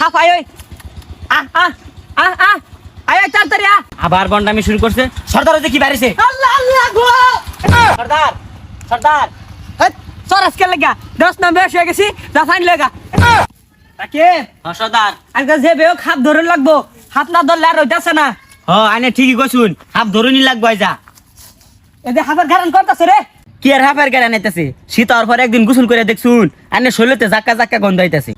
হাফাই ওই আয় তাড়াতাড়ি আবার বন্ডামি শুরু করছে। সর্দার ওই যে কি বাড়িছে। আল্লাহ আল্লাহ গো সর্দার সর্দার সরাস কে লাগা 10 নম্বর এসে গেছি যা ফাইন লাগা তাকে সর্দার আজকে যে বেও খাপ ধরে লাগবো হাত না ধরলে আর হইতাছে না। আনে ঠিকই কইছুন, হাফ ধরুনি লাগবো যা। এদের হাফের গারান করতেছে রে। কি আর হাফের গেরা নাইতেছে, শীত হওয়ার পর একদিন গোসল করে দেখছুন, আনে শরীরতে জাক্কা জাক্কা গন্ধ হইতাছে।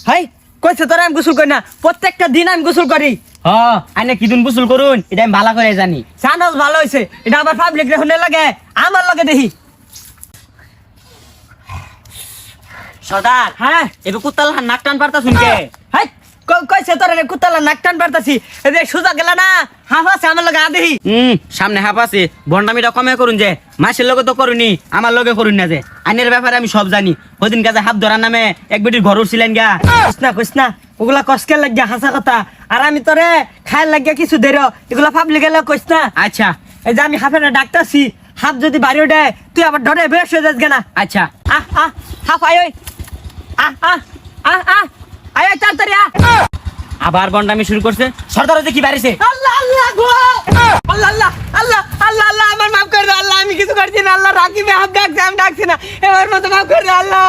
হাই কইছে তোরা আমি গোসল করি না, প্রত্যেকটা দিন আমি গোসল করি। আনে কিদিন গোসল করুন এটা আমি ভালো করে জানি। জানাস ভালো হইছে, এটা আবার পাবলিক রে শুনে লাগে আমার লগে দেখি। সর্দার হ্যাঁ এবার কুত্তাল নাক টান পারতা শুনকে। হাই কইছে তোরা রে কুত্তালা নাক টান পারতাছি, এদের সুজা গেল না হাফ আছে আমার লগে আ দেখি। সামনে হাফ আছে, বন্ডামিটা কমে করুন যে, মাসের লগে তো করুনি, আমার লগে করুন না যে। আইনের ব্যাপারে আমি সব জানি। ওদিন কাজে হাফ ধরার নামে এক বেটির ঘর উঠছিলেন গা। কইস না ওগুলা কষ্টে লাগিয়া হাসা কথা। আর আমি তোরে খায় লাগিয়া কিছু দেরো এগুলা পাবলিক গেলে কইস না। আচ্ছা এই যে আমি হাফের ডাক্তারছি, হাফ যদি বাড়ি দেয় তুই আবার ধরে বেশ হয়ে যাস কেনা। আচ্ছা হাফ আয় ওই আয় তাড়াতাড়ি আবার বন্ডামি শুরু করছে। সর্দার ওই যে কি বাড়িছে। আল্লাহ আল্লাহ গো আল্লাহ আল্লাহ আল্লাহ আল্লাহ আল্লাহ আমার মাফ করে দে আল্লাহ, আমি কিছু করছি না আল্লাহ, রাকিবে হাফ ডাকছে আমি ডাকছি না, এবার মতো মাফ করে দে আল্লাহ।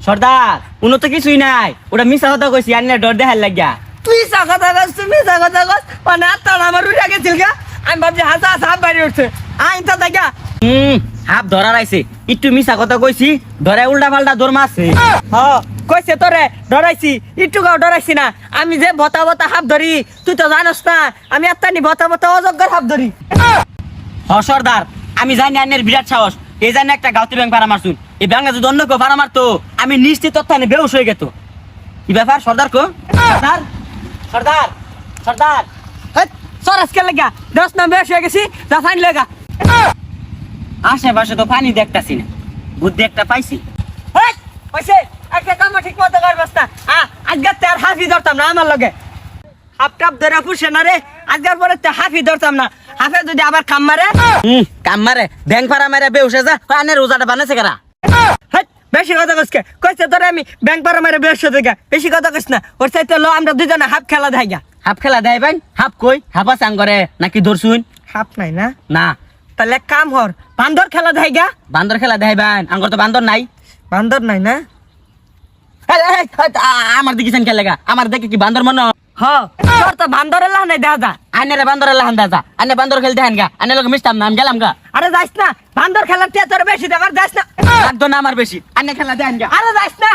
সর্দার উনো তো কিছুই নাই, ওটা মিশা কথা কইছি, আইনের ডর দেখার লাগিয়া। তুই কথা কস, তুমি কথা কস, মানে আত্মার আমার উঠে গেছিল গা। আমি ভাবছি হাসা হাসা হাফ বাড়ি উঠছে আইন তো দেখা। হাফ ধরার আইছে, একটু মিশা কথা কইছি, ধরে উল্টা পাল্টা দৌড় মারছে। কইছে তোরে ডরাইছি, একটু গাও ডরাইছি না। আমি যে বতা বতা হাফ ধরি তুই তো জানোস না, আমি আত্মানি বতা বতা অযোগ্যের হাফ ধরি। সর্দার আমি জানি আইনের বিরাট সাহস, এই জানি একটা গাউতি ব্যাংক ভাড়া মারছুন, এই ব্যাংকে যদি অন্য কেউ ভাড়া মারতো আমি নিশ্চিত তত্ত্বানে বেউস হয়ে গেত। কি ব্যাপার সর্দার কো? সর্দার সর্দার সর্দার সরাস কে লাগা 10 নম্বর এসে গেছি যা ফাইন লাগা। আশেপাশে তো পানি দেখতাছি না, বুদ্ধি একটা পাইছি। কইছে একটা কাম ঠিক মতো করবস না। আজকে তার হাফি ধরতাম না আমার লগে, হাফ টাপ ধরে ফুসে না রে। আজকের পরে তে হাফি ধরতাম না, হাফে যদি আবার কাম মারে কাম মারে ব্যাংক ভাড়া মারে বেউসে যা, আনের রোজাটা বানাইছে কারা? বেশি কথা কইছে কইছে তোরে আমি ব্যাংক পারা মারে বেশ দেখা, বেশি কথা কইছ না। ওর চাইতে লো আমরা দুজনে হাফ খেলা দেই গা। হাফ খেলা দেয় ভাই, হাফ কই হাফ আছে আঙ্গরে নাকি ধরছুন? হাফ নাই না, না তাহলে কাম হর বান্দর খেলা দেই গা। বান্দর খেলা দেয় ভাই, আঙ্গর তো বান্দর নাই। বান্দর নাই না, আমার দিকে খেলে গা, আমার দেখে কি বান্দর মনে? তোর তো বান্দরের লাহ নাই দেখা যা। আইনের বান্দরের লাহান দা, আইনে বান্দর খেলতে হেন গা, আইনের লোক মিশতাম না, আমি গেলাম গা। আরে যাইস না, বান্দর খেলার তে তোর বেশি দেখার যাইস না। লাগতো না আমার বেশি, আইনে খেলা দেন গা। আরে যাইস না।